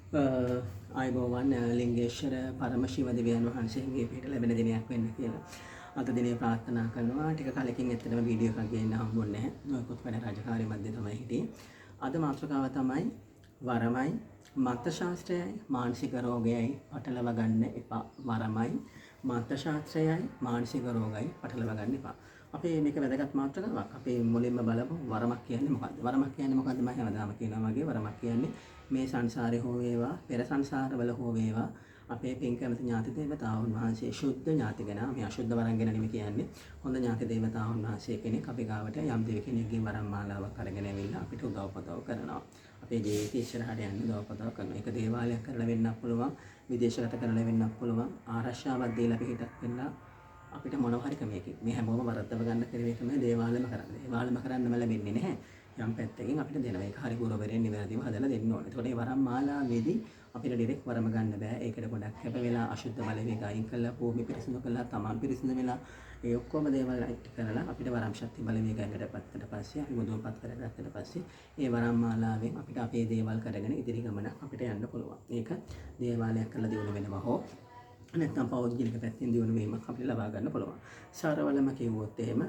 ආයුබෝවන් ලිංගේශ්වර පරමශිව දෙවියන් වහන්සේගේ පිට ලැබෙන දිනයක් වෙන්න කියලා. අද දිනේ ප්‍රාර්ථනා කරනවා. ටික කලකින් ඇත්තටම වීඩියෝ එකක් ගේන්න හම්බුන්නේ නැහැ. නොයෙකුත් වැඩ රාජකාරී මැද්දේ තමයි හිටියේ. අද මාතෘකාව තමයි වරමයි මත්ත ශාස්ත්‍රයයි මානසික රෝගයයි පටලවා ගන්න එපා. වරමයි මත්ත ශාස්ත්‍රයයි මානසික රෝගයයි පටලවා ගන්න එපා. අපි මේක වැදගත් මාතෘකාවක්. අපි මුලින්ම බලමු වරමක් කියන්නේ මොකක්ද? වරමක් කියන්නේ මොකක්ද? මම හැමදාම කියනවා වගේ වරමක් කියන්නේ මේ සංසාරේ හෝ වේවා පෙර සංසාරවල හෝ වේවා අපේ පින් කැමති ඥාති දේවතාවුන් වහන්සේ ශුද්ධ ඥාතිගෙන මේ අශුද්ධ වරන් ගැන නෙමෙයි කියන්නේ හොඳ ඥාති දේවතාවුන් වහන්සේ කෙනෙක් අපි ගාවට යම් දෙවි කෙනෙක්ගෙන් වරන් මාලාවක් අරගෙන ඇවිල්ලා අපිට උදව්පදව් කරනවා. අපේ ජීවිතය ඉස්සරහට යන්න උදව්පදව් කරනවා. ඒක දේවාලයක් කරලා වෙන්නත් පුළුවන්, විදේශගත කරලා වෙන්නත් පුළුවන්, ආරක්ෂාවක් දීලා පිටත් වෙන්න අපිට මොනවා හරි ක්‍රමයකින් මේ හැමෝම වරද්දව ගන්න ක්‍රමය තමයි දේවාලෙම කරන්නේ. දේවාලෙම කරන්නම ලැබෙන්නේ නැහැ. යම් පැත්තකින් අපිට දෙනවා. ඒක හරි ගුරුවරයෙක් නිවැරදිව හදලා දෙන්න ඕනේ. ඒකට මේ වරම් මාලාවේදී අපිට ඩිරෙක්ට් වරම ගන්න බෑ. ඒකට ගොඩක් කැප වෙලා අශුද්ධ බලවේග අයින් කරලා භූමි පිරිසිදු කරලා තමන් පිරිසිදු වෙලා ඒ ඔක්කොම දේවල් අයින් කරලා අපිට වරම් ශක්ති බලවේගයකට පත්කට පස්සේ අපි මුදුන්පත් කරගත්තට පස්සේ ඒ වරම් මාලාවෙන් අපිට අපේ දේවල් කරගෙන ඉදිරි ගමන අපිට යන්න පුළුවන්. මේක දේවාලයක් කරලා දිනු වෙනවා හෝ නැත්නම් පෞද්ගලික පැත්තෙන් දිනු වීමක් අපිට ලබා ගන්න පුළුවන්. සරවලම කිව්වොත් එහෙම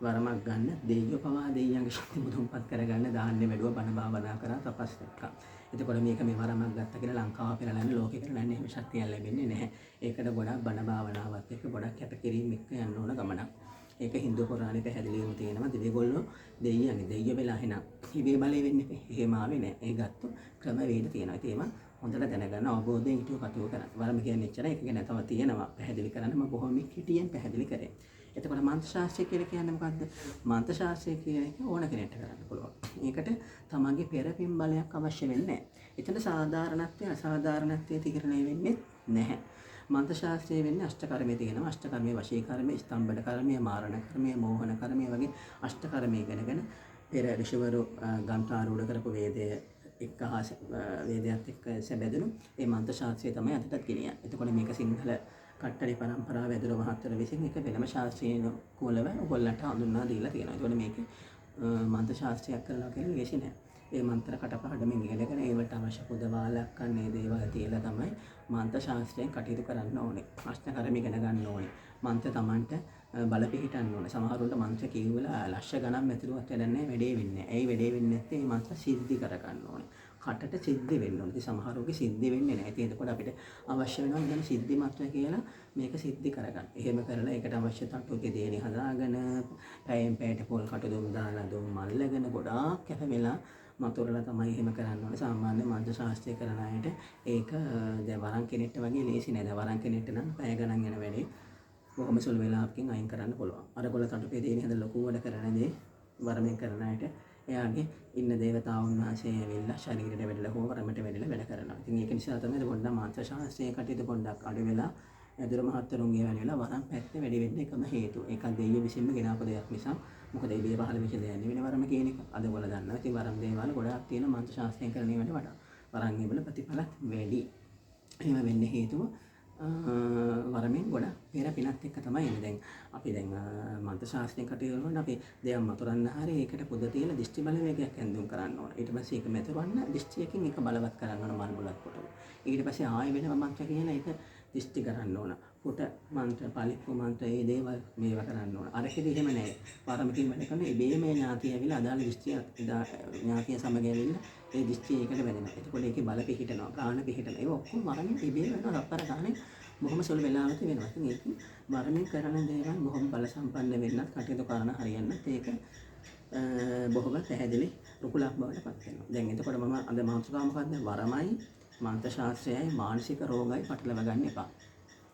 වරමක් ගන්න දෙයියෝ පවා දෙයියන්ගේ ශක්ති මුදුන්පත් කරගන්න දාන්නේ වැඩුව බණ භාවනා කරා තපස් කරා. එතකොට මේක මේ වරමක් ගත්ත කියලා ලංකාව පෙරලන්නේ ලෝකෙ කරන්නේ එහෙම ශක්තියක් ලැබෙන්නේ නැහැ. ඒකට ගොඩක් බණ භාවනාවත් එක්ක ගොඩක් කැපකිරීම එක්ක යන්න ඕන ගමනක්. ඒක හින්දු පුරාණේ පැහැදිලිවම තියෙනවා. දෙවිගොල්ලෝ දෙයියන්ගේ දෙයියෝ වෙලා එන හිබේ බලේ වෙන්නේ එහෙම ආවේ නැහැ. ඒ ගත්ත ක්‍රම වේද තියෙනවා. ඒකම හොඳට දැනගන්න අවබෝධයෙන් හිතුව කටයුතු කරන්න. වරම කියන්නේ එච්චරයි. ඒක ගැන තව තියෙනවා. පැහැදිලි කරන්න මම බොහොම කිටියෙන් පැහැදිලි කරේ. එතකොට මන්ත්‍ර ශාස්ත්‍රය කියලා කියන්නේ මොකද්ද? මන්ත්‍ර ශාස්ත්‍රය කියන එක ඕන කෙනෙක්ට කරන්න පුළුවන්. ඒකට තමන්ගේ පෙරපින් බලයක් අවශ්‍ය වෙන්නේ නැහැ. එතන සාධාරණත්වය අසාධාරණත්වය තීරණය වෙන්නේ නැහැ. මන්ත්‍ර ශාස්ත්‍රයේ වෙන්නේ අෂ්ටකර්මයේ තියෙනවා. අෂ්ටකර්මයේ වශී කර්මයේ, ස්තම්භන කර්මයේ, මාරණ කර්මයේ, මෝහන කර්මයේ වගේ අෂ්ටකර්මයේ ඉගෙනගෙන පෙර ඍෂිවරු ගන්ඨාරූඪ කරපු වේදය එක්කහස වේදයත් එක්ක සැබැදුණු ඒ මන්ත්‍ර ශාස්ත්‍රය තමයි අදටත් ගෙනියන්නේ. එතකොට මේක සිංහල කට්ටඩි පරම්පරාව ඇදුරු මහත්තර විසින් එක වෙනම ශාස්ත්‍රීය කුලව ඔයගොල්ලන්ට හඳුන්වා දීලා තියෙනවා. ඒතකොට මේකේ මන්ත්‍ර ශාස්ත්‍රයක් කරනවා කියන්නේ ලේසි නෑ. ඒ මන්ත්‍ර කටපාඩමින් ඉගෙනගෙන ඒවට අවශ්‍ය පුදවාලක් අන්නේ දේවල් තියලා තමයි මන්ත්‍ර ශාස්ත්‍රයෙන් කටයුතු කරන්න ඕනේ. අෂ්ටකර්ම ඉගෙන ගන්න ඕනේ. මන්ත්‍ර Tamanට බල පිහිටන්න ඕනේ. සමහරුන්ට මන්ත්‍ර කියවලා ලක්ෂ ගණන් මෙතුරුවත් වැඩන්නේ වැඩේ වෙන්නේ. ඇයි වැඩේ වෙන්නේ නැත්තේ? මේ මන්ත්‍ර සිද්ධි කර ගන්න ඕනේ. කටට සිද්ධි වෙන්න ඕනේ. ඉතින් සමහරුගේ සිද්ධි වෙන්නේ නැහැ. ඉතින් එතකොට අපිට අවශ්‍ය වෙනවා ඉතින් සිද්ධි මන්ත්‍ර කියලා මේක සිද්ධි කරගන්න. එහෙම කරලා ඒකට අවශ්‍ය තට්ටුකේ දේනි හදාගෙන පැයෙන් පැයට පොල් කට දුම් දාලා දුම් මල්ලගෙන ගොඩාක් කැප වෙලා මතුරලා තමයි එහෙම කරන්න ඕනේ. සාමාන්‍ය මන්ත්‍ර ශාස්ත්‍රය කරන අයට ඒක දැන් වරන් කෙනෙක්ට වගේ ලේසි නෑ. දැන් වරන් කෙනෙක්ට නම් පැය ගණන් යන වැඩේ බොහොම සුළු වෙලාවකින් අයින් කරන්න පුළුවන්. අරගොල්ල තටුපේ දේනි හදලා ලොකු වැඩ කරන දේ වරමෙන් කරන අයට එයාගේ ඉන්න දේවතාවුන් වහන්සේ ඇවිල්ලා ශරීරයට වැඩිලා හෝ වරමට වැඩිලා වැඩ කරනවා. ඉතින් ඒක නිසා තමයි පොඩ්ඩක් මන්ත්‍ර ශාස්ත්‍රයේ කටයුතු පොඩ්ඩක් අඩු වෙලා ඇදුරු මහත්තරුන්ගේ වෙලා වරම් පැත්තේ වැඩි වෙන්න එකම හේතුව. ඒක දෙයියෝ විසින්ම ගෙනාපු දෙයක් නිසා. මොකද ඒ බිය පහළ වෙච්ච දෙයක් නෙවෙයි වරම කියන එක. අද ඔයාලා දන්නවා. ඉතින් වරම් දේවල් ගොඩාක් තියෙන මන්ත්‍ර ශාස්ත්‍රයෙන් කරන ඒවාට වඩා වරම් වල ප්‍රතිඵල වැඩි. එහෙම වෙන්න හේතුව වරමෙන් ගොඩක් පෙර පිනත් එක්ක තමයි එන්නේ. දැන් අපි දැන් මන්ත්‍ර ශාස්ත්‍රයෙන් කටයුතු කරනකොට අපි දෙයක් මතුරන්න හරිය ඒකට පොද තියලා දිෂ්ටි බලවේගයක් ඇඳුම් කරන්න ඕන. ඊට පස්සේ ඒක මතුරන්න දිෂ්ටියකින් ඒක බලවත් කරන්න ඕන මල් බුලත් කොට. ඊට පස්සේ ආයෙ වෙනම මන්ත්‍ර කියලා ඒක දිෂ්ටි කරන්න ඕන. පුට මන්ත්‍ර, පලිප්පු මන්ත්‍ර මේ දේවල් මේවා කරන්න ඕන. අරකෙදි එහෙම නැහැ. වරමකින් වැඩ කරන ඉබේම ඥාතිය ඇවිල්ලා අදාළ දිෂ්ටිය ඥාතිය සමග ඇවිල්ලා ඒ දිෂ්ටිය ඒකට වැදෙනවා. එතකොට ඒකේ බල පිහිටනවා, ප්‍රාණ පිහිටනවා. ඒක ඔක්කොම වරමින් ඉබේ වෙනවා. අපර ගානේ බොහොම සුළු වෙලාවක වෙනවා. ඉතින් ඒක වරමින් කරන දේවල් බොහොම බල සම්පන්න වෙන්නත් කටයුතු කරන හරියන්නත් ඒක බොහොම පැහැදිලි රුකුලක් බවට පත් වෙනවා. දැන් එතකොට මම අද මාතෘකාව මොකක්ද? වරමයි මන්ත්‍ර ශාස්ත්‍රයයි මානසික රෝගයි පටලව ගන්න එපා.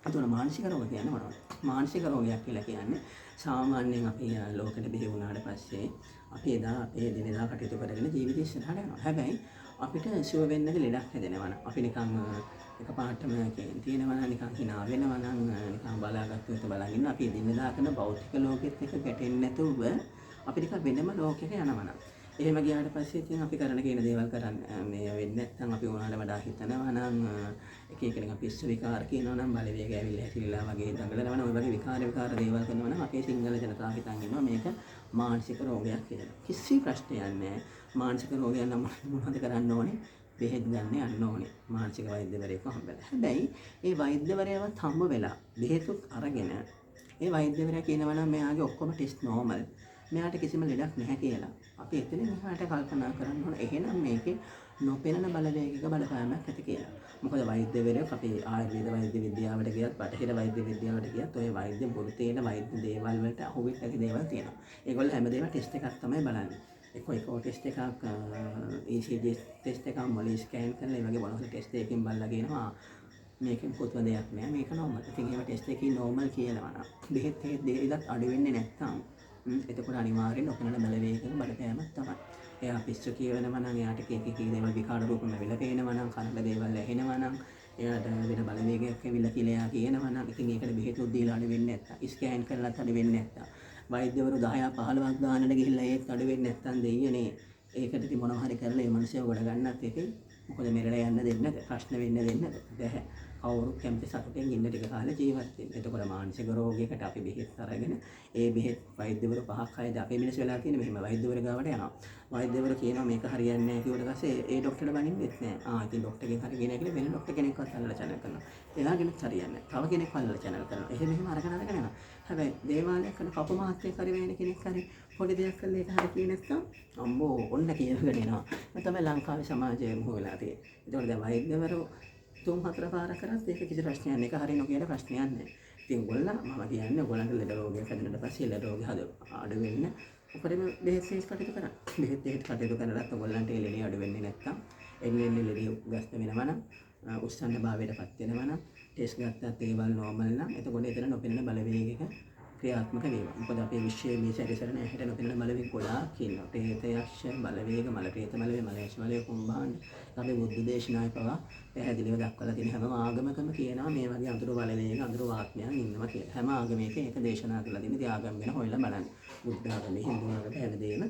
අතන මානසික රෝග කියන්නේ මොනවද? මානසික රෝගයක් කියලා කියන්නේ සාමාන්‍යයෙන් අපි ලෝකෙට බිහි වුණාට පස්සේ අපි එදා අපේ දිනදා කටයුතු කරගෙන ජීවිතය ඉස්සරහට යනවා. හැබැයි අපිට සුව වෙන්නද ලෙඩක් හැදෙනවා නම් අපි නිකන් එකපාරටම තියෙනවා නම් නිකන් hina වෙනවා නම් නිකන් බලාගත්තු එක බලන් ඉන්න අපි දිනදා කරන භෞතික ලෝකෙත් එක්ක ගැටෙන්නේ නැතුව අපි නිකන් වෙනම ලෝකයක යනවා නම් එහෙම ගියාට පස්සේ ඉතින් අපි කරන කියන දේවල් කරන්න මේ වෙන්නේ නැත්නම් අපි ඕනකට වඩා හිතනවා නම් එක එක නිකන් පිස්සු විකාර කියනවා නම් බලවේගය ඇවිල්ලා හැතිරිලා වගේ දඟලනවා නම් ඔය වගේ විකාර දේවල් කරනවා නම් අපේ සිංහල ජනතාව හිතන් ඉන්නවා මේක මානසික රෝගයක් කියලා. කිසි ප්‍රශ්නයක් නැහැ. මානසික රෝගයක් නම් මොනවද කරන්න ඕනේ? බෙහෙත් ගන්න යන්න ඕනේ මානසික වෛද්‍යවරයෙක්ව හම්බෙලා. හැබැයි ඒ වෛද්‍යවරයාවත් හම්බ වෙලා බෙහෙතුත් අරගෙන ඒ වෛද්‍යවරයා කියනවා නම් මෙයාගේ ඔක්කොම ටෙස්ට් නෝමල්. මෙයාට කිසිම ලෙඩක් නැහැ කියලා. අපි එතනින් එහාට කල්පනා කරන්න ඕන එහෙනම් මේකේ නොපෙනෙන බලවේගයක බලපෑමක් ඇති කියලා. මොකද වෛද්‍යවරයෙක් අපි ආයුර්වේද වෛද්‍ය විද්‍යාවට ගියත් බටහිර වෛද්‍ය විද්‍යාවට ගියත් ඔය වෛද්‍ය බොරු තියෙන වෛද්‍ය දේවල් වලට අහුවෙච්ච දේවල් තියෙනවා. ඒගොල්ලෝ හැමදේම ටෙස්ට් එකක් තමයි බලන්නේ. එක්කෝ ටෙස්ට් එකක් ECG ටෙස්ට් එකක් මොලේ ස්කෑන් කරලා ඒ වගේ මොනවද ටෙස්ට් එකකින් බලලා කියනවා මේකෙන් පුදුම දෙයක් නෑ මේක නෝමල්. ඉතින් ඒව ටෙස්ට් එකකින් නෝමල් කියනවා නම් බෙහෙත් දෙයක් අඩු වෙන්නේ නැත්නම් එතකොට අනිවාර්යෙන් ඔපනන බලවේගයක බලපෑමක් තමයි. එයා පිස්සු කියවෙනවා නම් එයාට කී දේවල් විකාර රූපම වෙලා පේනවා නම් කනට දේවල් ඇහෙනවා නම් එයාට වෙන බලවේගයක් ඇවිල්ලා කියලා එයා කියනවා නම් ඉතින් ඒකට බෙහෙතුත් දීලා අඩු වෙන්නේ නැත්තම් ස්කෑන් කරලත් අඩු වෙන්නේ නැත්තම් වෛද්‍යවරු 10 15ක් දාන්නට ගිහිල්ලා ඒත් අඩු වෙන්නේ නැත්තම් දෙයියනේ ඒකට ඉතින් මොනවා හරි කරලා මේ මිනිස්සු ගොඩ ගන්නත් එකේ මොකද මෙරළ යන්න දෙන්නේ නැද ප්‍රශ්න වෙන්න දෙන්නේ නැද බැහැ කවුරු කැමති සතුටින් ඉන්න ටික කාලේ ජීවත් වෙන්න. එතකොට මානසික රෝගයකට අපි බෙහෙත් අරගෙන ඒ බෙහෙත් වෛද්‍යවරු 5ක් 6 අපේ මිනිස්සු වෙලා තියෙන මෙහෙම වෛද්‍යවරු ගාවට යනවා. වෛද්‍යවරු කියනවා මේක හරියන්නේ නැහැ කිව්වට පස්සේ ඒ ડોක්ටර්ට බනින්නෙත් නැහැ. ඉතින් ડોක්ටර්ගෙන් හරියන්නේ නැහැ කියලා වෙන ડોක්ටර් කෙනෙක්වත් අල්ලලා channel කරනවා. එයාගෙනුත් හරියන්නේ නැහැ. තව කෙනෙක් අල්ලලා channel කරනවා. එහෙම අරගෙන යනවා. හැබැයි දේවාලයක් කරන කපු මහත්තයෙක් හරි වෙන කෙනෙක් හරි පොඩි දෙයක් කළා ඒක හරි කියේ නැත්නම් අම්බෝ ඔන්න කියනකට එනවා. මේ තමයි ලංකාවේ සමාජයේ මොහො වෙලා තියෙන්නේ. ඒතකොට දැන් වෛද්‍යවරු 3-4 පාර කරත් ඒක කිසි ප්‍රශ්නයක් නෑ. ඒක හරිය නොකියන ප්‍රශ්නයක් නෑ. ඉතින් ඔයගොල්ලෝ මම කියන්නේ ඔයගොල්ලන්ට ලෙඩ රෝගයක් හැදෙන්නට පස්සේ ලෙඩ රෝගය අඩු වෙන්න උපරිම බෙහෙත් කටයුතු කරන්න. බෙහෙත් කටයුතු කරනකොට ඔයගොල්ලන්ට ඒ ලෙඩේ අඩු වෙන්නේ නැත්නම් එන්නේ ලෙඩේ ගස්ත වෙනවා නම් උස්සන්න භාවයටපත් වෙනවා නම් ටෙස්ට් ගත්තත් ඒවල් නෝමල් නම් එතකොට එතන නොපෙනෙන බලවේගයක ක්‍රියාත්මක වේවා. මොකද අපේ විශ්වයේ මේ සැරිසරන ඇහැට නොපෙනෙන බලවේග ගොඩාක් ඉන්නවා. ප්‍රේත යක්ෂ බලවේග මල ප්‍රේත බලවේග මලේශ බලවේග කුම්භාණ්ඩ අපේ බුද්ධ දේශනාවේ පවා පැහැදිලිව දක්වලා තියෙන හැම ආගමකම කියනවා මේ වගේ අඳුරු බලවේග අඳුරු ආත්මයන් ඉන්නවා කියලා. හැම ආගමයක ඒක දේශනා කරලා තියෙන ඉතින් ආගම් ගැන හොයලා බලන්න. බුද්ධ ආගමේ හින්දු ආගමේ හැමදේම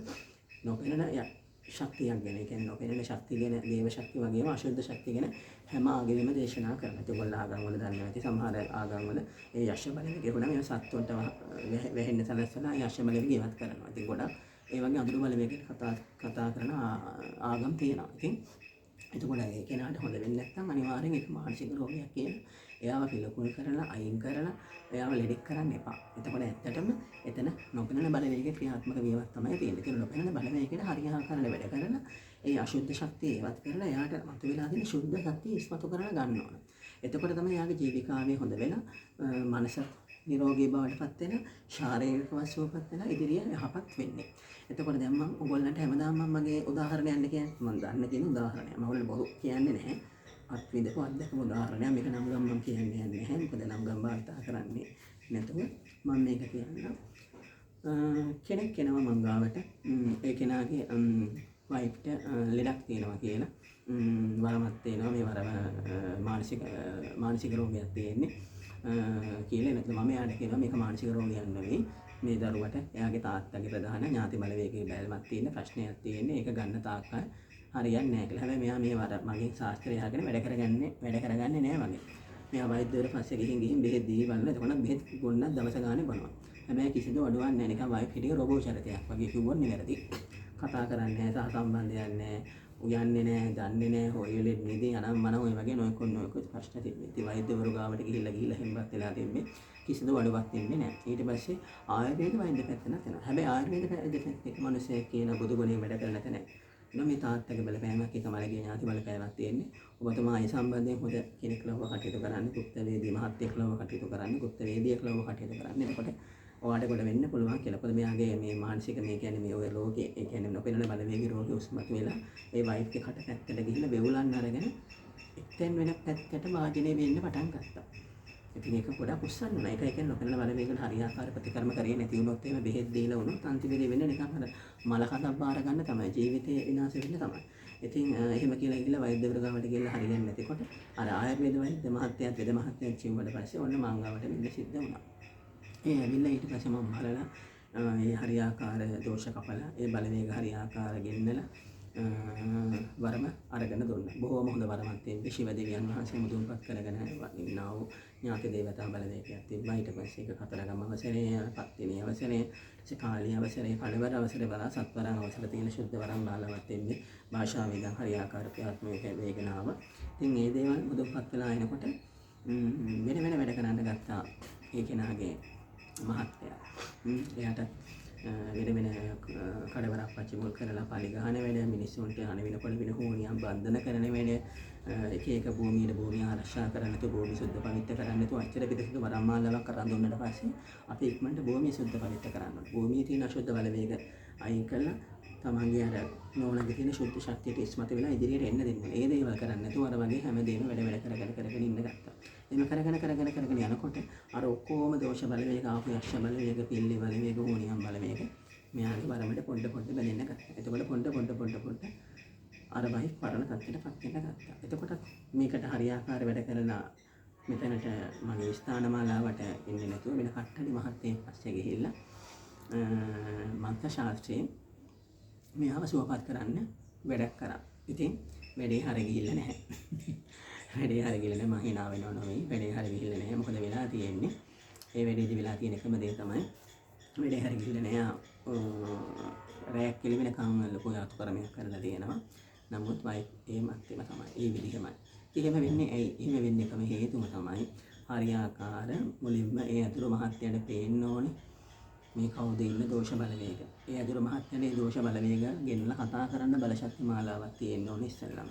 නොපෙනෙන ශක්තියක් ගැන කියන්නේ නොපෙනෙන ශක්තිය ගැන දේව ශක්තිය වගේම අශුද්ධ ශක්තිය ගැන හැම ආගමෙම දේශනා කරනවා. ඒගොල්ලෝ ආගම් වල දන්නේ නැති සමහර ආගම් වල ඒ යක්ෂ බලවේග ගුණ මේ සත්තුන්ට වැහෙන්න සැලසලා යක්ෂ බලවේග ඉවත් කරනවා. ඉතින් ගොඩක් ඒ වගේ අඳුරු බලවේග කතා කරන ආගම් තියෙනවා. ඉතින් එතකොට ඒ කෙනාට හොඳ වෙන්නේ නැත්නම් අනිවාර්යෙන් ඒක මානසික රෝගයක් කියලා එයාව පිළිකුල් කරලා අයින් කරලා එයාව ලෙඩෙක් කරන්න එපා. එතකොට ඇත්තටම එතන නොපෙනෙන බලවේගයේ ක්‍රියාත්මක වීමක් තමයි තියෙන්නේ. ඒක නොපෙනෙන බලවේගයට හරියාකාරව වැඩ කරලා ඒ අශුද්ධ ශක්තිය ඒවත් කරලා එයාට මතුවලා තියෙන ශුද්ධ ශක්තිය ඉස්මතු කරලා ගන්න ඕන. එතකොට තමයි එයාගේ ජීවිකාවේ හොඳ වෙලා මනස නිරෝගී බවට පත් වෙන ශාරීරික වශයෙන්පත් වෙන ඉදිරිය යහපත් වෙන්නේ. එතකොට දැන් මම ඔයගොල්ලන්ට හැමදාම මම මගේ උදාහරණයක් කියන්නේ මම දන්න කියන උදාහරණයක්. මම ඔයගොල්ලෝ බොරු කියන්නේ නැහැ. අත්විඳපු අත්දැකපු උදාහරණයක්. මේක නම් ගම් මම කියන්නේ නැහැ. මොකද නම් ගම් භාවිත කරන්නේ නැතුව මම මේක කියන්නම්. කෙනෙක් එනවා මං ගාවට. ඒ කෙනාගේ වයිෆ්ට ලෙඩක් තියෙනවා කියලා. වරමක් තියෙනවා මේ වරම මානසික රෝගයක් තියෙන්නේ. කියලා නැත්නම් මම එයාට කියනවා මේක මානසික රෝගයක් නෙවෙයි. මේ දරුවට එයාගේ තාත්තගේ ප්‍රධාන ඥාති බලවේගයේ බැල්මක් තියෙන ප්‍රශ්නයක් තියෙන්නේ. ඒක ගන්න තාක්කල් හරියන්නේ නැහැ කියලා. හැබැයි මෙයා මේ වර මගේ ශාස්ත්‍රය අහගෙන වැඩ කරගන්නේ නැහැ වගේ. මෙයා වෛද්‍යවරු පස්සේ ගිහින් බෙහෙත් දී බලලා එතකොට බෙහෙත් ගොන්නක් දවස ගානේ බොනවා. හැබැයි කිසිදු අඩුවක් නැහැ. නිකන් වයිෆ් හිටිය රොබෝ චරිතයක් වගේ කිව්වොත් නිවැරදි. කතා කරන්නේ නැහැ, සහ සම්බන්ධයක් නැහැ. උයන්නේ නැහැ, දන්නේ නැහැ, හොයලෙ නිදී අනම් මනම් ඔය වගේ නොයෙකුත් ප්‍රශ්න තිබෙන්නේ. ඉතින් වෛද්‍යවරු ගාවට ගිහිල්ලා හෙම්බත් වෙලා තිබ්බේ. කිසිදු අඩුවක් තිබෙන්නේ නැහැ. ඊට පස්සේ ආයුර්වේද වෛද්‍ය පැත්ත නැතනවා. හැබැයි ආයුර්වේද වෛද්‍ය පැත්තේ මිනිස්සෙක් කියන බුදුගුණේ වැඩ කරන තැන මේ තාත්තගේ බලපෑමක් එක මලගේ ඥාති බලපෑමක් තියෙන්නේ. ඔබතුමා ඒ සම්බන්ධයෙන් හොඳ කෙනෙක් ලව කටයුතු කරන්න, গুপ্ত වේදී මහත්යෙක් ලව කටයුතු කරන්න, গুপ্ত වේදියෙක් ලව කටයුතු කරන්න. එතකොට ඔයාට කොට වෙන්න පුළුවන් කියලා. මොකද මෙයාගේ මේ මානසික මේ කියන්නේ මේ ඔය රෝගේ ඒ කියන්නේ නොපෙනෙන බලවේගී රෝගී උස්මතු වෙලා ඒ වයිෆ්ගේ කට පැත්තට ගිහිල්ලා වෙවුලන් අරගෙන එක්තෙන් වෙන පැත්තට වාජනේ වෙන්න පටන් ගත්තා. ඉතින් ඒක ගොඩක් උස්සන්න උනා. ඒක කියන්නේ නොපෙනෙන බලවේගවල හරියාකාර ප්‍රතිකර්ම කරේ නැති වුණොත් එහෙම බෙහෙත් දීලා වුණොත් අන්තිමේදී වෙන්නේ නිකන් අර මල කඳක් බාර ගන්න තමයි. ජීවිතේ විනාශ වෙන්න තමයි. ඉතින් එහෙම කියලා ගිහලා වෛද්‍යවරු ගාවට ගිහලා හරියන්නේ නැතිකොට අර ආයුර්වේද වෛද්‍ය මහත්තයාත් වෙද මහත්තයාත් කිව්වට පස්සේ ඔන්න මං ගාවට මෙන්න සිද්ධ වුණා. ඒ ඇවිල්ලා ඊට පස්සේ මම බලලා ඒ හරියාකාර දෝෂ කපලා ඒ බලවේග හරියාකාර ගෙන්නලා වරම අරගෙන දුන්නා. බොහෝම හොඳ වරමක් තිබ්බේ. ශිව දෙවියන් වහන්සේ මුදුන්පත් කරගෙන ඉන්නා වූ ඥාති දේවතා බලවේගයක් තිබ්බා. ඊට පස්සේ ඒක කතරගම අවසරේ, පත්තිනි අවසරේ, කාලී අවසරේ, කඩවර අවසරේ බලා සත්වරන් අවසර තියෙන ශුද්ධ වරන් බාලවත් තිබ්බේ. භාෂා වේගම් හරියාකාර ක්‍රියාත්මක වේගෙන ආවා. ඉතින් මේ දේවල් මුදුන්පත් වෙලා එනකොට වෙන වැඩ කරන්න ගත්තා. ඒ කෙනාගේ මහත්ය. එයාට වෙන කඩවරක් පච්චි මුල් කරලා පලි ගහන වැඩ, මිනිස්සුන්ට අන වෙනකොට වෙන හෝනියම් බන්ධන කරන වැඩ, එක භූමියට භූමිය ආරක්ෂා කරන්න තු භූමි සුද්ධ පවිත්‍ර කරන්න තු අච්චර පිටසක වරම්මාලාවක් කරන් දුන්නට පස්සේ අපි ඉක්මනට භූමිය සුද්ධ පවිත්‍ර කරන්න ඕනේ. භූමියේ තියෙන අශුද්ධ බලවේග අයින් කරලා තමන්ගේ අර නෝනගේ තියෙන ශුද්ධ ශක්තියට ඉස්මතු වෙලා ඉදිරියට එන්න දෙන්න. ඒ දේවල් කරන්නේ නැතුව අර වගේ හැමදේම වැඩ කරගෙන ඉන්න ගත්තා. එහෙම කරගෙන යනකොට අර ඔක්කොම දෝෂ බලවේග, ආපු යක්ෂ බලවේග, පිල්ලි බලවේග, හෝනියම් බලවේග මෙයාගේ වරමට පොඩ බැඳෙන්න ගත්තා. එතකොට පොඩ අර වයි පරණ තත්ත්වයටපත් වෙන්න ගත්තා. එතකොට මේකට හරියාකාර වැඩ කරලා මෙතනට මගේ ස්ථානමාලාවට එන්නේ නැතුව වෙන කට්ටඩි මහත්තයෙක් පස්සේ ගිහිල්ලා මන්ත්‍ර ශාස්ත්‍රයෙන් මෙයාව සුවපත් කරන්න වැඩක් කරා. ඉතින් වැඩේ හරිය ගිහිල්ලා නැහැ. වැඩේ හරිය ගිහිල්ලා මම hina වෙනව නෙවෙයි. වැඩේ හරිය ගිහිල්ලා නැහැ. මොකද වෙලා තියෙන්නේ? ඒ වැඩේදී වෙලා තියෙන එකම දේ තමයි වැඩේ හරිය ගිහිල්ලා නැහැ. රැයක් කෙලි වෙනකම් ලොකු යාතු කරමයක් කරලා තියෙනවා. නමුත් වයි එහෙමත් තමයි. ඒ විදිහමයි. එහෙම වෙන්නේ ඇයි? එහෙම වෙන්නේ එකම හේතුව තමයි හරියාකාර මුලින්ම ඒ අතුරු මහත්යන්ට පේන්න ඕනේ මේ කවුද ඉන්න දෝෂ බලවේග. ඒ අතුරු මහත්යනේ දෝෂ බලවේග ගෙනලා කතා කරන්න බලශක්ති මාලාවක් තියෙන්න ඕනේ ඉස්සෙල්ලාම.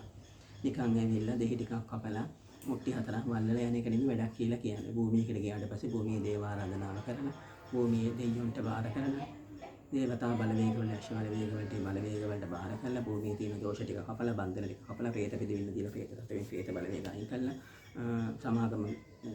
නිකන් ඇවිල්ලා දෙහි ටිකක් කපලා මුට්ටි හතරක් වල්ලලා යන එක නෙමෙයි වැඩක් කියලා කියන්නේ. භූමියකට ගියාට පස්සේ භූමියේ දේව ආරාධනාව කරන, භූමියේ දෙවියන්ට බාර කරන, දේවතා බලවේග වල යක්ෂ බලවේග වලට බලවේග වලට බාර කරලා භූමියේ තියෙන දෝෂ ටික කපලා බන්ධන ටික කපලා ප්‍රේත පිළිවින්න දීලා ප්‍රේත රටෙන් ප්‍රේත බලවේග අයින් කරලා සමාගම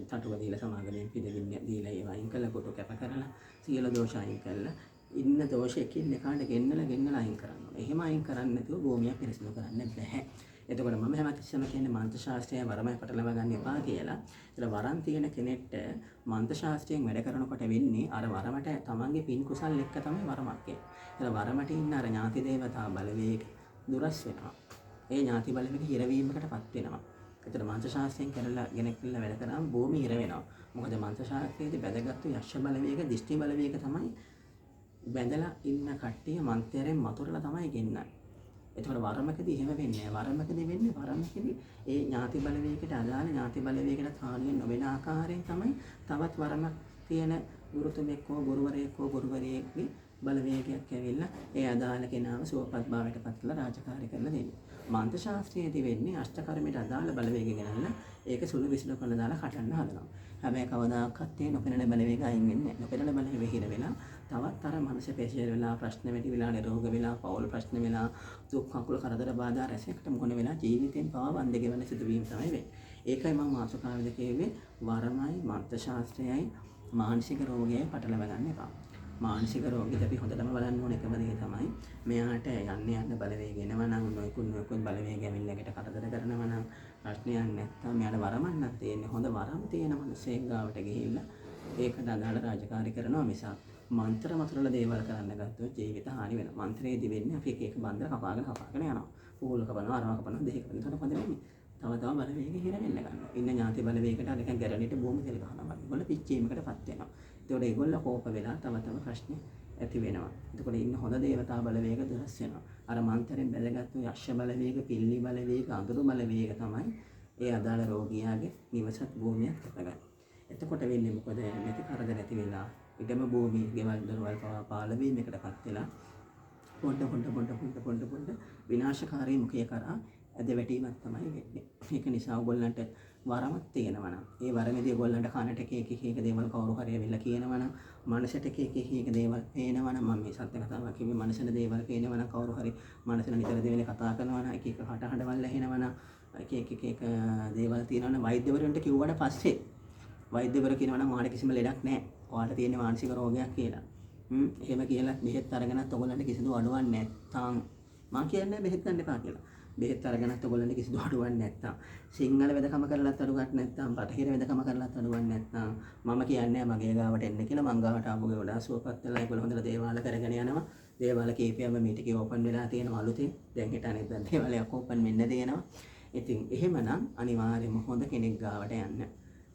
තටුව දීලා සමාගමෙන් පිළිවින්න දීලා ඒවා අයින් කරලා කොට කැප කරලා සියලු දෝෂ අයින් කරලා ඉන්න දෝෂ එකින් එකාට ගෙන්නලා අයින් කරන්න ඕනේ. එහෙම අයින් කරන්නේ නැතුව භූමිය පිරිසිදු කරන්න බෑ. එතකොට මම හැමතිස්සෙම කියන්නේ මන්ත්‍ර ශාස්ත්‍රය වරමයි පටලවා ගන්න එපා කියලා. ඒතර වරන් තියෙන කෙනෙක්ට මන්ත්‍ර ශාස්ත්‍රයෙන් වැඩ කරනකොට වෙන්නේ අර වරමට තමන්ගේ පින් කුසල් එක්ක තමයි වරමක් එන්නේ. ඒතර වරමට ඉන්න අර ඥාති දේවතා බලවේග දුරස් වෙනවා. ඒ ඥාති බලවේග හිරවීමකටපත් වෙනවා. ඒතර මන්ත්‍ර ශාස්ත්‍රයෙන් කරලා ගෙනෙක්ලා වැඩ කරාම භූමිය හිර වෙනවා. මොකද මන්ත්‍ර ශාස්ත්‍රයේදී වැදගත් යක්ෂ බලවේග, දිෂ්ටි බලවේග තමයි බැඳලා ඉන්න කට්ටිය මන්ත්‍රයෙන් මතුරලා තමයි ගෙන්නන්නේ. එතකොට වරමකදී එහෙම වෙන්නේ නැහැ. වරමකදී ඒ ඥාති බලවේගයකට අදාළ ඥාති බලවේගයකට හානිය නොවන ආකාරයෙන් තමයි තවත් වරමක් තියෙන ගුරුතුමෙක් හෝ ගුරුවරයෙක් හෝ ගුරුවරියකගේ බලවේගයක් ඇවිල්ලා ඒ අදාළ කෙනාව සුවපත් භාවයට පත් කරලා රාජකාරී කරලා දෙන්නේ. මන්ත්‍ර ශාස්ත්‍රයේදී වෙන්නේ අෂ්ටකර්මයට අදාළ බලවේග ගෙනල්ලා ඒක සුළු විසුළු කරලා දාලා කටන්න හදනවා. හැබැයි කවදාකවත් ඒ නොපෙනෙන බලවේග අයින් වෙන්නේ නැහැ. නොපෙනෙන බලවේග හිර වෙලා තවත් අර මනස පෙෂේල් වෙලා ප්‍රශ්න වැඩි වෙලා නිරෝග වෙලා පෞල් ප්‍රශ්න වෙලා දුක් කකුල කරදර බාධා රැසයකට මොන වෙලා ජීවිතෙන් පවා වන්ද ගෙවන සිදුවීම් තමයි වෙන්නේ. ඒකයි මම මාසුකාවේදී කියුවේ වරමයි මන්ත්‍ර ශාස්ත්‍රයයි මානසික රෝගයයි පටලවා ගන්න එපා. මානසික රෝගීද අපි හොඳටම බලන්න ඕන එකම දේ තමයි මෙයාට යන්න බලවේග එනවා නම් නොයෙකුත් බලවේග ඇවිල්ලාකට කරදර කරනවා නම් ප්‍රශ්නයක් නැත්තම් මෙයාට වරමන්නක් තියෙන්නේ හොඳ වරම් තියෙන මිනිස්සෙක් ගාවට ගිහිල්ලා ඒකට අදාළ රාජකාරී කරනවා මිසක් මන්ත්‍ර මතුරල දේවල් කරන්න ගත්තොත් ජීවිත හානි වෙනවා. මන්ත්‍රයේදී වෙන්නේ අපි එක බන්ධන කපාගෙන යනවා. පූල් කපනවා, අරවා කපනවා, දෙක කපනවා. ඒකට පද වෙන්නේ. තව බලවේග හිර වෙන්න ගන්නවා. ඉන්න ඥාති බලවේගකට අරගෙන ගැරණිට භූමි දෙල ගන්නවා. ඒගොල්ලෝ පිච්චීමකටපත් වෙනවා. ඒතකොට ඒගොල්ලෝ කෝප වෙලා තව ප්‍රශ්න ඇති වෙනවා. එතකොට ඉන්න හොඳ දේවතා බලවේග දුරස් වෙනවා. අර මන්ත්‍රයෙන් බැලගත්තු යක්ෂ බලවේග, පිල්ලි බලවේග, අඳුරු බලවේග තමයි ඒ අදාළ රෝගියාගේ නිවසත් භූමියක් කරගන්නේ. එතකොට වෙන්නේ මොකද? නැති කරදර නැති වෙලා ඉඩම භූමි ගෙවල් දොරවල් පවා පාළවීමකටපත් වෙලා පොඩ විනාශකාරී මුඛය කරා ඇද වැටීමක් තමයි වෙන්නේ. ඒක නිසා ඔයගොල්ලන්ට වරමක් තියෙනවා නම් ඒ වරමේදී ඔයගොල්ලන්ට කනට එක දේවල් කවුරු හරි ඇවිල්ලා කියනවා නම් මනසට එක දේවල් පේනවා නම් මම මේ සත්‍ය කතාවක් කිව්වේ මනසට දේවල් පේනවා නම් කවුරු හරි මනසට නිතර දෙවෙනි කතා කරනවා නම් එක හඬවල් ඇහෙනවා නම් එක දේවල් තියෙනවා නම් වෛද්‍යවරුන්ට කිව්වට පස්සේ වෛද්‍යවරු කියනවා නම් ඔයාලට කිසිම ලෙඩක් නැහැ. ඔයාලට තියෙන මානසික රෝගයක් කියලා. එහෙම කියලා බෙහෙත් අරගෙනත් ඔයගොල්ලන්ට කිසිදු අඩුවක් නැත්තම් මම කියන්නේ බෙහෙත් ගන්න එපා කියලා. බෙහෙත් අරගෙනත් ඔයගොල්ලන්ට කිසිදු අඩුවක් නැත්තම් සිංහල වෙදකම කරලත් අඩුවක් නැත්තම් බටහිර වෙදකම කරලත් අඩුවක් නැත්තම් මම කියන්නේ මගේ ගාවට එන්න කියලා මං ගාවට ආපු ගේ වඩා සුවපත් වෙලා ඒගොල්ලෝ හොඳට දේවාල කරගෙන යනවා. දේවාල කීපයක්ම මේ ටිකේ ඕපන් වෙලා තියෙනවා අලුතෙන්. දැන් හිට අනිත් දේවාලයක් ඕපන් වෙන්න තියෙනවා. ඉතින් එහෙමනම් අනිවාර්යයෙන්ම හොඳ කෙනෙක් ගාවට යන්න.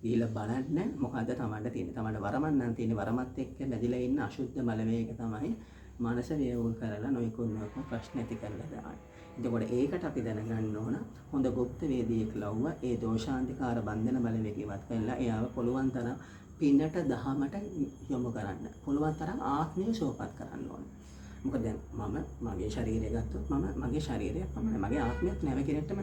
ගිහිල්ලා බලන්න මොකද්ද Tamanට තියෙන්නේ. Tamanට වරමක් නම් තියෙන්නේ වරමත් එක්ක බැඳිලා ඉන්න අශුද්ධ බලවේග තමයි මනස වේවුල් කරලා නොයෙකුත් ප්‍රශ්න ඇති කරලා දාන්නේ. එතකොට ඒකට අපි දැනගන්න ඕන හොඳ গুপ্ত වේදියෙක් ලව්ව ඒ දෝෂාන්තිකාර බන්ධන බලවේග ඉවත් කරලා එයාව පුළුවන් තරම් පින්නට දහමට යොමු කරන්න. පුළුවන් තරම් ආත්මය සෝපත් කරන්න ඕන. මොකද දැන් මම මගේ ශරීරය ගත්තොත් මම මගේ ශරීරය පමණයි. මගේ ආත්මයක් නැව කෙනෙක්ටම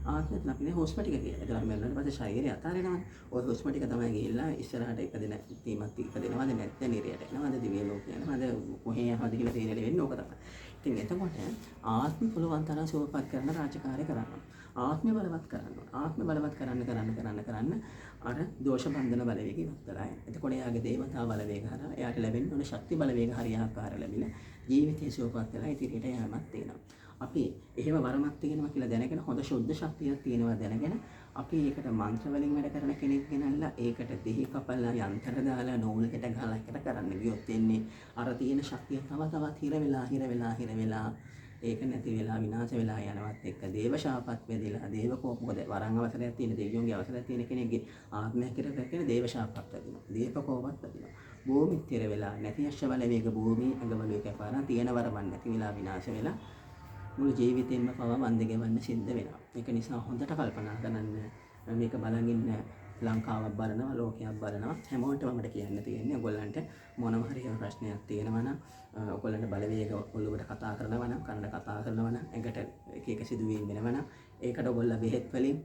ආත්මයක් අපි දැන් හොස්පිටල් එක කියලා. ඒතර අපි මැරුණාට පස්සේ ශරීරය අතාරිනවනේ. ওই හොස්පිටල් එක තමයි ගිහිල්ලා ඉස්සරහට ඉපදෙන තීමත් ඉපදෙනවද නැත්නම් නිරයට යනවද දිව්‍ය ලෝකේ යනවද කොහේ යනවද කියලා තීරණය වෙන්නේ ඕක තමයි. ඉතින් එතකොට ආත්ම පුළුවන් තරම් සුවපත් කරන රාජකාරී කරන්න. ආත්මය බලවත් කරන්න. ආත්මය බලවත් කරන්න අර දෝෂ බන්ධන බලවේගය ඉවත්ලා යනවා. එතකොට එයාගේ දේවතා බලවේග හරහා එයාට ලැබෙන්න ඕන ශක්ති බලවේග හරියාකාර ලැබිලා ජීවිතයේ සුවපත් වෙලා ඉදිරියට යෑමක් තියෙනවා. අපි එහෙම වරමක් තියෙනවා කියලා දැනගෙන හොඳ ශුද්ධ ශක්තියක් තියෙනවා දැනගෙන අපි ඒකට මන්ත්‍ර වලින් වැඩ කරන කෙනෙක් ගෙනල්ලා ඒකට දෙහි කපලා යන්ත්‍ර දාලා නූලකට ගහලා එකට කරන්න ගියොත් එන්නේ අර තියෙන ශක්තිය තව තවත් හිර වෙලා ඒක නැති වෙලා විනාශ වෙලා යනවත් එක්ක දේව ශාපත් වෙදිලා දේව කෝප මොකද වරන් අවසරයක් තියෙන දෙවියන්ගේ අවසරයක් තියෙන කෙනෙක්ගේ ආත්මයක් කියලා දැක්කේ දේව ශාපත් වෙදිනවා දේව කෝපත් වෙදිනවා භූමිත් තිර වෙලා නැති අශ්ව බලවේග භූමි අඟවලු කැපාරා තියෙන වරවන් නැති වෙලා විනාශ වෙලා මුළු ජීවිතේම පවා වන්දි ගෙවන්න සිද්ධ වෙනවා. ඒක නිසා හොඳට කල්පනා කරන්න මේක බලන් ඉන්න ලංකාවක් බලනවා ලෝකයක් බලනවා හැමෝටම මට කියන්න තියෙන්නේ ඔයගොල්ලන්ට මොනම හරි ප්‍රශ්නයක් තියෙනවා නම් ඔයගොල්ලන්ට බලවේග ඔළුවට කතා කරනවා නම් කනට කතා කරනවා නම් එකට එක එක සිදුවීම් වෙනවා නම් ඒකට ඔයගොල්ලෝ බෙහෙත් වලින්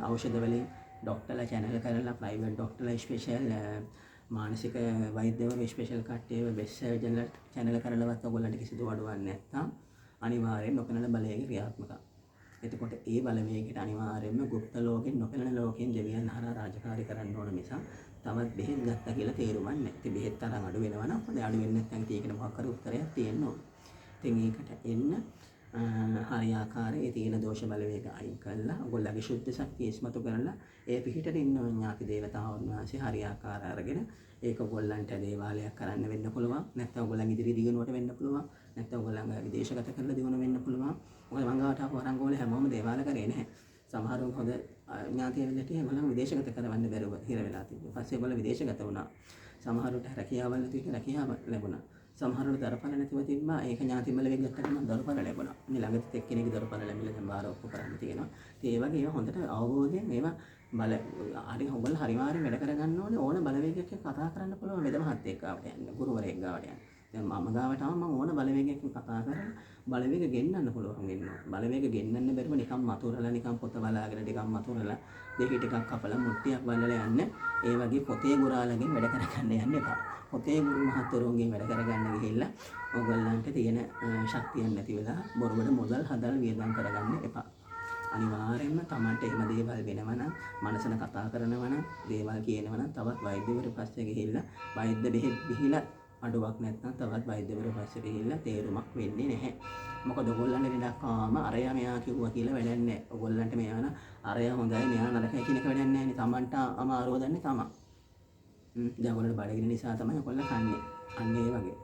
ඖෂධ වලින් ડોක්ටර්ලා channel කරලා ප්‍රයිවට් ડોක්ටර්ලා ස්පෙෂල් මානසික වෛද්‍යවරු ස්පෙෂල් කට්ටියව බෙස්ට් සර්ජන්ලා channel කරලවත් ඔයගොල්ලන්ට කිසිදු අඩුවක් නැත්තම් අනිවාර්යෙන් නොපෙනෙන බලවේග ක්‍රියාත්මකයි. එතකොට ඒ බලවේගයට අනිවාර්යයෙන්ම গুপ্ত ලෝකෙන් නොපෙනෙන ලෝකෙන් දෙවියන් හරහා රාජකාරී කරන්න ඕන නිසා තවත් බෙහෙත් ගත්තා කියලා තේරුමක් නැහැ. ඉතින් බෙහෙත් තරම් අඩු වෙනවා නම් හොඳ අඩු වෙන්නේ නැත්නම් ඒකට මොකක් කර උත්තරයක් තියෙන්න ඕන. ඉතින් ඒකට එන්න හරියාකාරයේ තියෙන දෝෂ බලවේග අයින් කරලා ඔයගොල්ලන්ගේ ශුද්ධ ශක්තිය ඉස්මතු කරලා ඒ පිහිටට ඉන්න ඥාති දේවතාවුන් වහන්සේ හරියාකාර අරගෙන ඒක ඔයගොල්ලන්ට දේවාලයක් කරන්න වෙන්න පුළුවන්. නැත්නම් ඔයගොල්ලන් ඉදිරි දියුණුවට වෙන්න පුළුවන්. නැත්නම් ඔයගොල්ලන් විදේශගත කරලා දියුණු වෙන්න පුළුවන්. මොකද මං ගාවට ආපු වරංගෝලේ හැමෝම දේවාල කරේ නැහැ. සමහරව හොඳ ඥාතියන් දෙට ඒගොල්ලන් විදේශගත කරවන්න බැරුව හිර වෙලා තිබුණා. පස්සේ ඒගොල්ලෝ විදේශගත වුණා. සමහරවට රැකියාවල් නැති රැකියාව ලැබුණා. සමහරවට දරපල නැතිව තිබ්බා. ඒක ඥාතින් වල වෙග්ගත්තට නම් දරපල ලැබුණා. මේ ළඟදී එක්කෙනෙක්ගේ දරපල ලැබිලා දැන් බාර ඔප්පු කරන්න තියෙනවා. ඉතින් ඒ වගේ ඒවා හොඳට අවබෝධයෙන් ඒවා හරි ඔයගොල්ලෝ හරිමාරින් වැඩ කරගන්න ඕනේ ඕන බලවේගයක් කතා කරන්න පුළුවන් වෙද මහත්තයෙක් ගාවට යන්න ගුරුවරයෙක් ගාවට යන්න. දැන් මම ගාවට ආවම මම ඕන බලවේගයකින් කතා කරලා බලවේග ගෙන්නන්න පුළුවන් වෙනවා. බලවේග ගෙන්නන්න බැරුව නිකන් මතුරලා නිකන් පොත බලාගෙන නිකන් මතුරලා දෙහි ටිකක් කපලා මුට්ටියක් බලලා යන්න. ඒ වගේ පොතේ ගුරාලගෙන් වැඩ කරගන්න යන්න එපා. පොතේ ගුරු මහත්වරුන්ගෙන් වැඩ කරගන්න ගිහිල්ලා ඔයගොල්ලන්ට තියෙන ශක්තියක් නැති වෙලා බොරුවට මුදල් හදලා වියදම් කරගන්න එපා. අනිවාර්යයෙන්ම Tamanට එහෙම දේවල් වෙනවා නම් මනසන කතා කරනවා නම් දේවල් කියනවා නම් තවත් වෛද්‍යවරු පස්සේ ගිහිල්ලා වෛද්‍ය බෙහෙත් බිහිලා අඩුවක් නැත්නම් තවත් වෛද්‍යවරු පස්සේ ගිහිල්ලා තේරුමක් වෙන්නේ නැහැ. මොකද ඔයගොල්ලන්ට ඉඳක්කාම අරයා මෙයා කිව්වා කියලා වැඩක් නැහැ. ඔයගොල්ලන්ට මෙයා න අරයා හොඳයි මෙයා නරකයි කියන එක වැඩක් නැහැ නේ. Tamanට අමාරුව දන්නේ තමා. දැන් ඔයගොල්ලෝ බඩගිනි නිසා තමයි ඔයගොල්ලෝ කන්නේ. අන්න ඒ වගේ.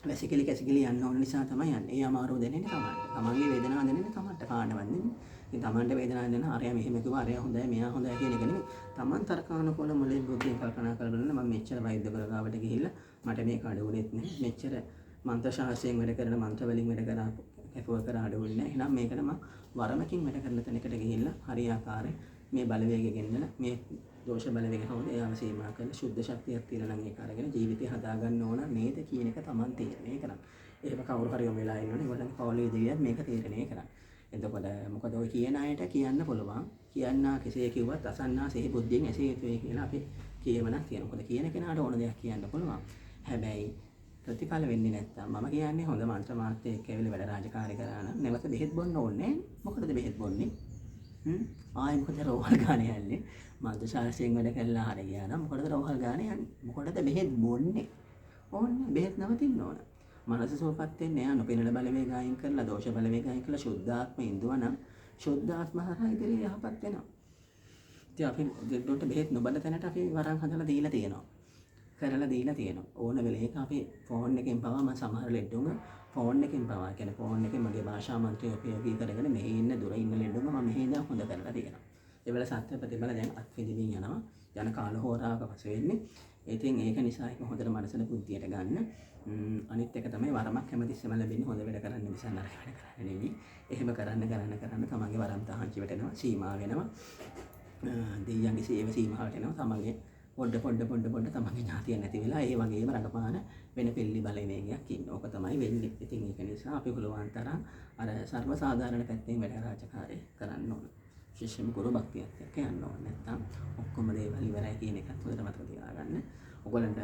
වැසිකිලි කැසිකිලි යන්න ඕන නිසා තමයි යන්නේ. ඒ අමාරුව දැනෙන්නේ Tamanට. Tamanගේ වේදනාව දැනෙන්නේ Tamanට කාණවන්නේ. ඉතින් Tamanට වේදනාවක් දැනෙන අරයා මෙහෙම කිව්වා අරයා හොඳයි මෙයා හොඳයි කියන එක නෙමෙයි. Taman තර්කානුකූල මොලේ බුද්ධියෙන් කල්පනා කරගෙන මම මෙච්චර වෛද්‍යවරු ගාවට ගිහිල්ලා මට මේක අඩුවුනේත් නැහැ. මෙච්චර මන්ත්‍ර ශාස්ත්‍රයෙන් වැඩ කරන මන්ත්‍ර වලින් වැඩ කරා කැපුව කර අඩුවුනේ නැහැ. එහෙනම් මේකට මම වරමකින් වැඩ කරන තැනකට ගිහිල්ලා හරියාකාරයෙන් මේ බලවේගය ගෙන්නලා මේ දෝෂ බලවේග හොඳ ඒවම සීමා කරලා ශුද්ධ ශක්තියක් තියෙනවා නම් ඒක අරගෙන ජීවිතය හදාගන්න ඕන නේද කියන එක Taman තීරණය කරන්න. එහෙම කවුරු හරි යොමු වෙලා ඉන්නවනේ ඒගොල්ලන්ගේ පවුලේ දෙවියන් මේක තීරණය කරන්න. එතකොට මොකද ඔය කියන අයට කියන්න පුළුවන්. කියන්නා කෙසේ කිව්වත් අසන්නා සිහි බුද්ධියෙන් ඇසිය යුතුයි කියලා අපි කියමනක් තියෙනවා. මොකද කියන කෙනාට ඕන දෙයක් කියන්න පුළුවන්. හැබැයි ප්‍රතිඵල වෙන්නේ නැත්තම් මම කියන්නේ හොඳ මන්ත්‍ර මාත්‍ය එක්ක ඇවිල්ලා වැඩ රාජකාරී කරා නම් නැවත බෙහෙත් බොන්න ඕනේ. මොකටද බෙහෙත් බොන්නේ? ආයෙ මොකද රෝහල් ගානේ යන්නේ? මන්ත්‍ර ශාස්ත්‍රයෙන් වැඩ කළා හරිය ගියා නම් මොකටද රෝහල් ගානේ යන්නේ? මොකටද බෙහෙත් බොන්නේ? ඕන්නේ බෙහෙත් නවතින්න ඕන. මනස සුවපත් වෙන්නේ යා නොපෙනෙන බලවේග අයින් කරලා දෝෂ බලවේග අයින් කරලා සුද්ධාත්ම ඉඳුවා නම් සුද්ධාත්ම හරහා ඉදිරිය යහපත් වෙනවා. ඉතින් අපි දෙන්නට බෙහෙත් නොබල තැනට අපි වරන් හදලා දීලා තියෙනවා. කරලා දීලා තියෙනවා. ඕන වෙලේක අපි ෆෝන් එකෙන් පවා මම සමහර ලෙඩුන්ව ෆෝන් එකෙන් පවා කියන්නේ ෆෝන් එකෙන් මගේ භාෂා මන්ත්‍රය උපයෝගී කරගෙන මෙහි ඉන්න දුර ඉන්න ලෙඩුන්ව මම මෙහි ඉඳන් හොඳ කරලා තියෙනවා. ඒ වෙලාව සත්‍ය ප්‍රතිඵල දැන් අත්විඳින්න යනවා. යන කාල හෝරාවක පසු වෙන්නේ. ඉතින් ඒක නිසා ඒක හොඳට මනසට බුද්ධියට ගන්න. අනිත් එක තමයි වරමක් හැමතිස්සෙම ලැබෙන්නේ හොඳ වැඩ කරන්න නිසා නරක වැඩ කරන්න නෙමෙයි. එහෙම කරන්න තමන්ගේ වරම් තහංචි වැටෙනවා, සීමා වෙනවා. දෙයියන්ගේ සේව සීමාවට එනවා. තමන්ගේ පොඩ්ඩ තමන්ගේ ඥාතිය නැති වෙලා ඒ වගේම රඟපාන වෙන පිල්ලි බලවේගයක් ඉන්න. ඕක තමයි වෙන්නේ. ඉතින් ඒක නිසා අපි පුළුවන් තරම් අර සර්ව සාධාරණ පැත්තෙන් වැඩ රාජකාරී කරන්න ඕන. විශේෂයෙන්ම ගුරු භක්තියත් එක්ක යන්න ඕන. නැත්නම් ඔක්කොම දේවල් ඉවරයි කියන එකත් හොඳට මතක තියාගන්න. ඔයගොල්ලන්ට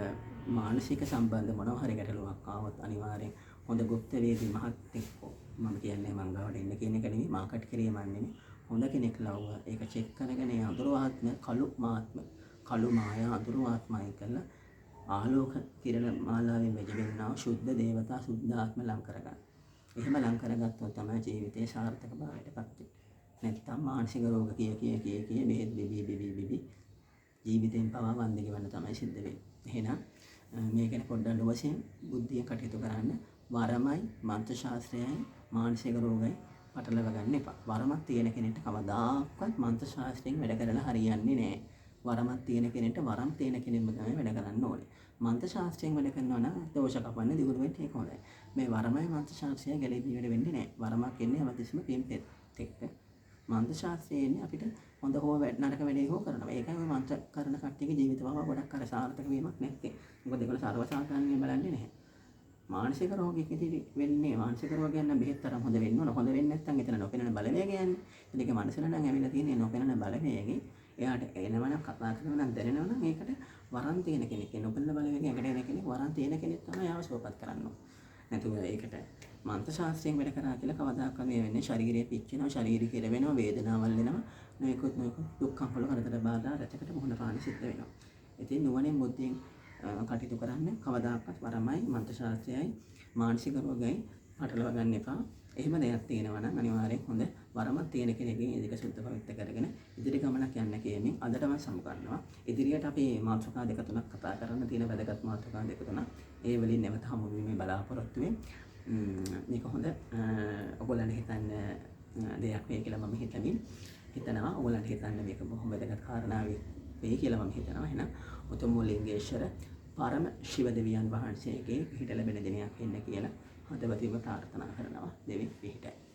මානසික සම්බන්ධ මොනවා හරි ගැටලුවක් ආවොත් අනිවාර්යෙන් හොඳ ಗುಪ್ತ වේදී මහත් එක්ක මම කියන්නේ මං ගාවට එන්න කියන එක නෙමෙයි මාකට් කිරීමක් නෙමෙයි. හොඳ කෙනෙක් ලව්ව ඒක චෙක් කරගෙන ඒ අඳුරු ආත්ම කළු මායා අඳුරු ආත්මයි කියලා ආලෝක කිරණ මාලාවෙන් වැජෙන්නා ශුද්ධ දේවතා සුද්ධ ආත්ම ලං කරගන්න. එහෙම ලං කරගත්තොත් තමයි ජීවිතේ සාර්ථක භාවයටපත් වෙන්නේ. නැත්තම් මානසික රෝග කිය බෙහෙත් බිබි ජීවිතෙන් පවා වන්දි ගෙවන්න තමයි සිද්ධ වෙන්නේ. එහෙනම් මේ ගැන පොඩ්ඩක් වශයෙන් බුද්ධිය කටයුතු කරන්න. වරමයි මන්ත්‍ර ශාස්ත්‍රයයි මානසික රෝගයි පටලව ගන්න එපා. වරමක් තියෙන කෙනෙක්ට කවදාකවත් මන්ත්‍ර ශාස්ත්‍රයෙන් වැඩ කරලා හරියන්නේ නැහැ. වරමක් තියෙන කෙනෙක්ට වරම් තියෙන කෙනෙක්ම තමයි වැඩ කරන්න ඕනේ. මන්ත්‍ර ශාස්ත්‍රයෙන් වැඩ කරනවා නම් දෝෂ කපන්න දිගුරු වෙන්න ඒක හොඳයි. මේ වරමයි මන්ත්‍ර ශාස්ත්‍රය ගැලපී වැඩ වෙන්නේ නැහැ. වරමක් එන්නේ හැමතිස්සෙම පින්පෙත් එක්ක. මන්ත්‍ර ශාස්ත්‍රයේ ඉන්නේ අපිට හොඳ හෝ නරක වැඩේ හෝ කරනවා. ඒකයි මේ මන්ත්‍ර කරන කට්ටියගේ ජීවිත බව ගොඩක් අර සාර්ථක වීමක් නැත්තේ. මොකද ඒගොල්ලෝ සර්වසාධාරණව බලන්නේ නැහැ. මානසික රෝගිකෙදි වෙන්නේ මානසික රෝගයන් නම් බෙහෙත් තරම් හොඳ වෙන්න ඕන. හොඳ වෙන්නේ නැත්නම් එතන නොපෙනෙන බලවේගය යන්නේ. ඒක මනසට නම් ඇවිල්ලා තියෙන්නේ නොපෙනෙන බලවේගය. එයාට එනවනම් කතා කරනවා නම් දැනෙනවා නම් ඒකට වරන් තියෙන කෙනෙක්. ඒ නොපෙනෙන බලවේගයකට එන කෙනෙක් වරන් තියෙන කෙනෙක් තමයි ආව සුවපත් කරන්න ඕන. නැතුව ඒකට මන්ත්‍ර ශාස්ත්‍රයෙන් වැඩ කරා කියලා කවදාකවත් මේ වෙන්නේ ශරීරය පිච්චෙනවා, ශරීරය කෙර වෙනවා, වේදනාවල් එනවා, නොයෙකුත් දුක්ඛම් වල කරදර බාධා රැතකට මුහුණ පාන සිද්ධ වෙනවා. ඉතින් නුවණින් බුද්ධියෙන් කටයුතු කරන්න. කවදාකවත් වරමයි මන්ත්‍ර ශාස්ත්‍රයයි මානසික රෝගයයි පටලවා ගන්න එපා. එහෙම දෙයක් තියෙනවා නම් අනිවාර්යෙන් හොඳ වරමක් තියෙන කෙනෙක්ගෙන් ඒක සුද්ධ පවිත්‍ර කරගෙන ඉදිරි ගමනක් යන්න කියමින් අදටම සමුගන්නවා. ඉදිරියට අපි මාතෘකා දෙක තුනක් කතා කරන්න තියෙන වැදගත් මාතෘකා දෙක තුනක්. ඒ වලින් නැවත හමු වීමේ බලාපොරොත්තු වෙමි. මේක හොඳ ඔයගොල්ලන්ට හිතන්න දෙයක් වෙයි කියලා මම හිතනවා. ඔයගොල්ලන්ට හිතන්න මේක බොහොම වැදගත් කාරණාවක් වෙයි කියලා මම හිතනවා. එහෙනම් උතුම් ලිංගේශ්වර පරම ශිව දෙවියන් වහන්සේගේ පිහිට ලැබෙන දිනයක් වෙන්න කියලා හදවතින්ම ප්‍රාර්ථනා කරනවා. දෙවි පිහිටයි.